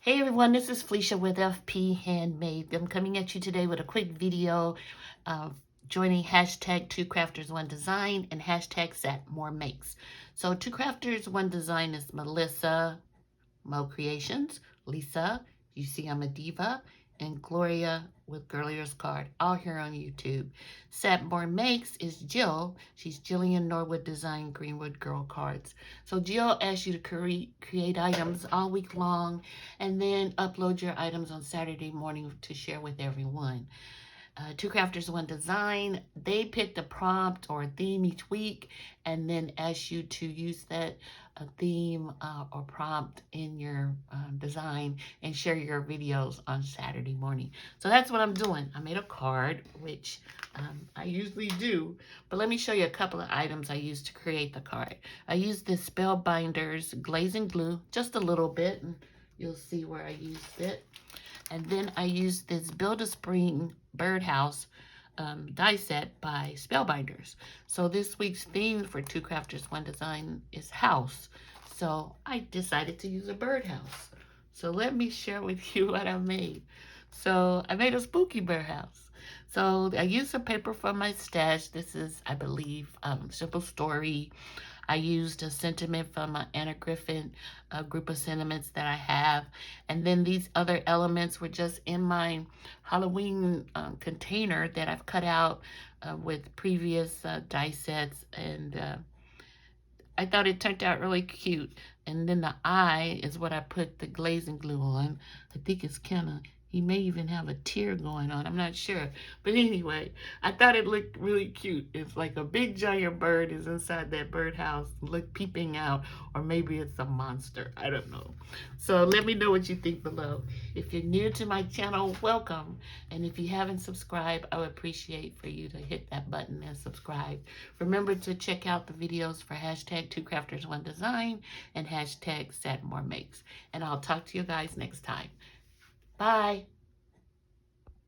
Hey everyone, this is Felicia with FP Handmade. I'm coming at you today with a quick video of joining hashtag 2crafters1design and hashtag #SatMoreMakes. So 2crafters1design is Melissa, Moe Creations, Lisa, UCYIMADIVA, and Gloria with Girlier's Card, all here on YouTube. #SatMoreMakes is Jill. She's Jillian, Norwood Design, Greenwood Girl Cards. So Jill asks you to create items all week long and then upload your items on Saturday morning to share with everyone. 2crafters1design, they picked a prompt or a theme each week and then ask you to use that theme or prompt in your design and share your videos on Saturday morning. So that's what I'm doing. I made a card, which I usually do, but let me show you a couple of items I used to create the card. I used this Spellbinders glazing glue, just a little bit, and you'll see where I used it. And then I used this Build-A-Spring birdhouse die set by Spellbinders. So this week's theme for 2crafters1design is house. So I decided to use a birdhouse. So let me share with you what I made. So I made a spooky birdhouse. So I used some paper from my stash. This is, I believe, Simple Story. I used a sentiment from Anna Griffin, a group of sentiments that I have. And then these other elements were just in my Halloween container that I've cut out with previous die sets. And I thought it turned out really cute. And then the eye is what I put the glazing glue on. I think it's kind of, he may even have a tear going on. I'm not sure. But anyway, I thought it looked really cute. It's like a big giant bird is inside that birdhouse, peeping out. Or maybe it's a monster. I don't know. So let me know what you think below. If you're new to my channel, welcome. And if you haven't subscribed, I would appreciate for you to hit that button and subscribe. Remember to check out the videos for hashtag 2crafters1design and hashtag #SatMoreMakes. And I'll talk to you guys next time. Bye.